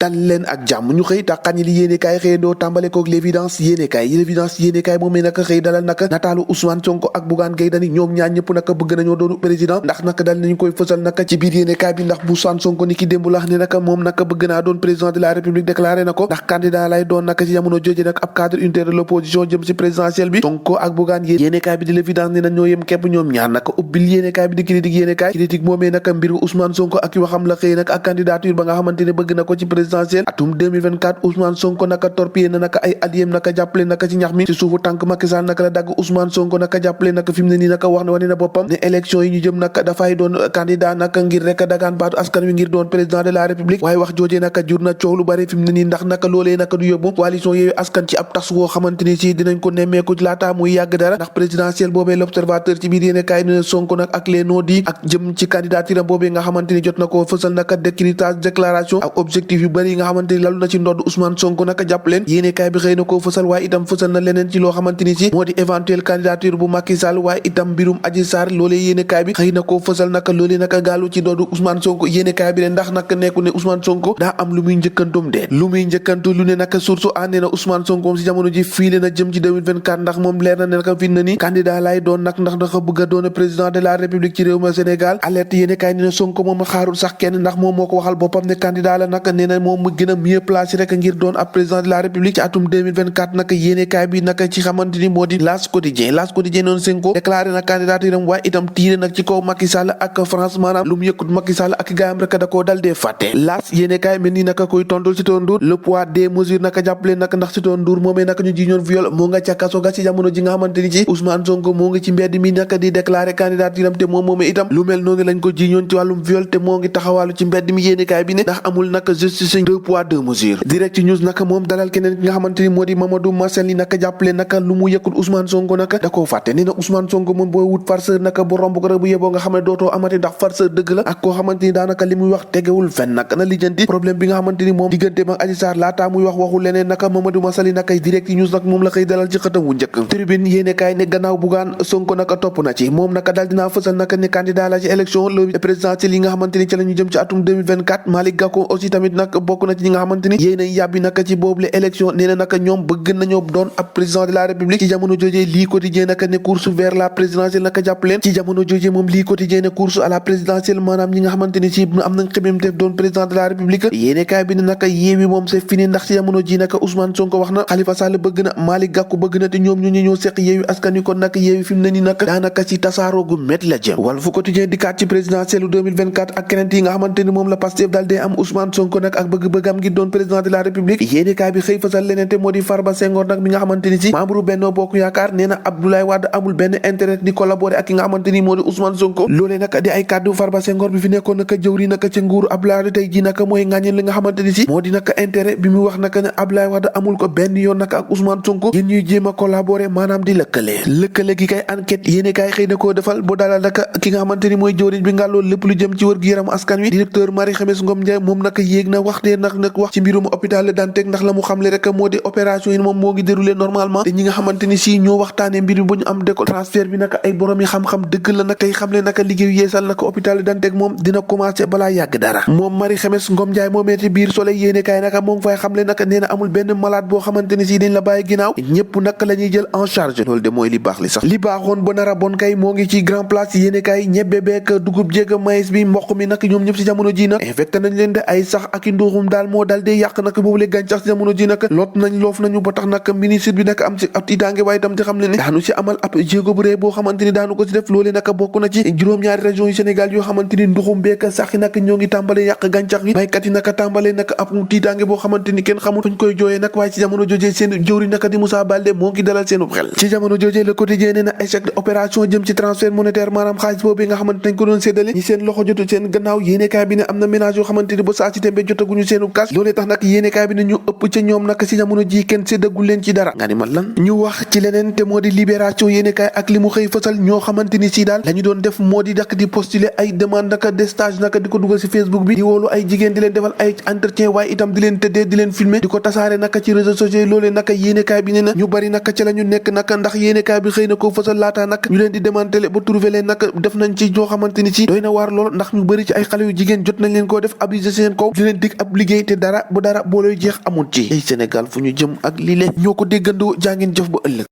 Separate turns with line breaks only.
dal leen ak jàmm ñu xëy tàqañi li yéenekaay xëyandoo tàmbale koog l'évidence yéenekaay moom mi naka xëy dalal naka nataalu Ousmane Sonko ak Bougane Gueye Dany ñoom ñaar ñëpp naka bëgg nañoo doonu président ndax naka dal nañu koy fësal naka ci biir yéenekaay bi ndax bu Ousmane Sonko ni ki démb la ne naka moom naka bëgg naa doon président de la République déclaré na ko ndax candidat lay doon naka ci jamono jooju nag ab cadre unitaire de l'opposition jëm ci présidentielle bi Sonko ak Bougane yéenekaay bi di l'évidence ne na ñoo yem képp ñoom ñaar naka ubbil yéenekaay bi di critique moomee naka mbiru Ousmane Sonko ak waxam la xëy nag ak candidature ba nga xamante ne bëgg na ko ci présidentielle atum 2024 Ousmane Sonko naka torpillé na naka ay alliés naka jàppale naka ci ñax mi ci suufu tànk Macky Sall naka la dagg Ousmane Sonko naka jàppale naka fi mu ne nii naka wax na wane na boppam ne élection yi ñu jëm naka dafay doon candidat naka ngir rek dagaan baatu askan wi ngir doon président de la république waaye wax joojee naka jur na coow lu bari fi mu ne nii ndax naka loolee naka du yóbbu coalition Yewwi Askan ci ab tas woo xamante ni si dinañ ko nemmeeku laata muy yàgg dara ndax présidentielle boobee l'observateur ci biir yéene kaay ne Sonko nag ak les non-dits ak jëm ci candidature boobee nga xamante ni jot na ko fësal naka décryptage déclaration ak objectif yu bari yi nga xamante ni lalu na ci ndodd Ousmane Sonko naka jàpp leen yéene kaay bi xëy na koo fësal waaye itam fësal na leneen ci loo xamante ni si moo di éventuelle candidature bu Macky Sall waaye itam mbirum Adji Sarr loolee yéene kaay bi xëy na koo fësal naka loolee naka gaalu ci ndodd Ousmane Sonko yéene kaay bi ne ndax naka nekku ne Ousmane Sonko daa am lu muy njëkkantum de lu muy njëkkantu lu ne naka source àndee na Ousmane Sonko moom si jamono ji fii na jëm ci 2024 ndax moom leer na ne naka fi na ni candidat lay doon nag ndax dafa bëgg a doon président de la république ci réew ma Sénégal alerte yéene kaay ne Sonko moom xaarul sax kenn ndax moom moo ko waxal boppam ne candidat la nag nee na moom mu gën a mieux placé rek ngir doon ab président de la république ci atum 2024 nag yéene kaay bi nag ci xamante ni moo di L'As Quotidien noonu Sonko déclaré na candidature am waaye itam tiire nag ci kaw Macky Sall ak France maanaam lu mu yëkkut Macky Sall ak gaayam rek da koo dal dee fàtte L'As yéene kaay mel ni naka koy tontul Sitor Ndour le poids des mesures naka jàppale nag ndax Sitor Ndour moomee naka ñu jiñoon viol moo nga ca kaso ga ci jamono ji nga xamante ni ci Ousmane Sonko moo ngi ci mbedd mi naka di déclaré candidature am te moom moomee itam lu mel noonu lañ ko jiñoon ci wàllum viol te moo ngi taxawaalu ci mbedd mi yéene kaay bi ne ndax amul naka justice deux poids deux mesures direct news naka moom dalal keneen ki nga xamante ni moo di Mamadou Marcel ni naka jàppale naka lu mu yëkkul Ousmane Sonko naka da koo fàtte ni na Ousmane Sonko moom booy wut farceur naka bu romb ko rek bu yeboo nga xam ne dootoo amati ndax farceur dëgg la ak koo xamante ni daanaka li muy wax tegewul fenn naka na lijjanti problème bi nga xamante ni moom diggante mag Adji Sarr laataa muy wax waxul leneen naka Mamadou Marcel yi naka direct news nag moom la xëy dalal ci xëtam wu njëkk tribune yéene kaay ne gannaaw Bougane Sonko naka topp na ci moom naka daal dinaa fësal naka ne candidat la ci élection le présidentielle yi nga xamante ni ci la ñu jëm ci atum 2024 Malick Gakou aussi tamit nag bokk na ci ñi nga xamante ni yéena yàbbi naka ci boobu le élection nee na naka ñoom bëgg nañoo doon ab président de la république ci jamono jojee lii quotidien naka ne course vers la présidentielle naka jàpp leen ci jamono jojee moom lii quotidien ne course à la présidentielle maanaam ñi nga xamante ni ci am nañ xemmeemteef doon président de la république yéene kaay bi ne naka Yewwi moom c'est fini ndax ci jamono ji naka Ousmane Sonko wax na Khalifa Sall bëgg na Malick Gakou bëgg na te ñoom ñu ñoo seq Yewwi Askan Wi kon naka Yewwi fi mu ne ni naka daanaka ci tasaaroo gu métti la jëm Walf Quotidien dikkaat ci présidentielle 2024 ak keneen yi nga xamante ni moom la Pastef daal dee am Ousmane Sonko nag ak bëgg-bëggam ngir doon président de la république yéene kaay bi xëy fasal leneen te moo di Farba Senghor nag mi nga xamante ni ci membre Benno Bokk Yaakaar nee na Abdoulaye Wade amul benn intérêt di collaborer ak ki nga xamante ni moo di Ousmane Sonko loolee nag di ay kàddu Farba Senghor bi fi nekkoon naka jëwri naka ci nguuru Abdoulaye Wade tey ji naka mooy ŋàññeen li nga xamante ni ci moo di naka intérêt bi mu wax naka ne Abdoulaye Wade amul ko benn yoon naka ak Ousmane Sonko yéen ñuy jéem a collaborer maanaam di lëkkale gi kay enquête yéene kaay xëy na koo defal bu dalal naka ki nga xamante ni mooy jëwriñ bi ngàlloo lépp lu jëm ci wër gu yaramu askan wi directeur Marie Khemesse Ngom Ndiaye moom naka yéeg na wax ne nag wax ci mbirum hôpital Le Dantec ndax la mu xamle rek moo di opération yi moom moo ngi déroulé normalement te ñi nga xamante ni si ñoo waxtaane mbir mi bu ñu am déco transfert bi naka ay borom yi xam-xam dëgg la nag tey xamle naka liggéeyu yeesal naka hôpital Le Dantec moom dina commencé balaa yàgg dara moom Marie Khemesse Ngom Ndiaye moomee ci biir Soleil yéene kaay naka moo ngi fay xamle naka nee na amul benn malade boo xamante ni si dañ la bàyyi ginnaaw ñëpp naka la ñuy jël en charge loolu de mooy li baax li sax li baaxoon ba nara bon kay moo ngi ci grand place yéene kaay ñebbe beek dugub jéeg maïs bi mboq mi nag ñoom ñëpp si jamono ji nag infecté nañ leen de ay sax ak i nduxum daal moo daal dee yàq nag boobu le gàncax si jamono ji nag lot nañ loof nañu ba tax nag ministre bi nag am ci ab tiitaange waaye itam ci xam ne daanu si amal ab jéego bu rëy boo xamante ni daanu ko si def loolee nag bokk na ci juróom-ñaari région yu Sénégal yoo xamante ni nduxum beek sax yi nag ñoo ngi tàmbale yàq gàncax gi baykat yi nag tàmbale nag ab tiitaange boo xamante ni kenn xamul fuñ koy jooyee nag waaye ci jamono jojee seen jëwri nag di Moussa Baldé moo ngi dalal seenu xel ci jamono jojee Le Quotidien nee na échec de opération jëm ci transfert monétaire maanaam xaalis boobu nga xamante nañ ko doon séddale ñi seen loxo jotu seen gannaaw yéenekaay bi ne am na ménage yoo xamante ni ba saa si tembe jotaguñu seenu kas loolee tax nag yéenekaay bi ne ñu ëpp ca ñoom nag si jamono ji kenn séddagul leen ci dara nga ni man lan ñu wax ci leneen te moo di libération yéenekaay ak li mu xëy fësal ñoo xamante ni si daal la ñu doon def moo di dak di postuler ay demande naka de stage naka di ko dugal si Facebook bi di woolu ay jigéen di leen defal ay entretien waaye itam di leen tëddee di leen filmer di ko tasaare naka ci réseaux sociaux loolee naka yéenekaay bi ne na ñu bari naka ci la ñu nekk naka ndax yéenekaay bi xëy na ko fësal laataa nag ñu leen di démanteler ba trouver leen naka def nañ ci ñoo xamante ni si doy na waar lool ndax ñu bari ci ay xale yu jigéen jot nañ leen koo def abusé seen kaw di leen dig ab daanub liggéey te dara bu dara booloy jeex amul ci ay Sénégal fu ñu jëm ak lile ñoo ko déggandoo jaa ngeen jëf ba ëllëg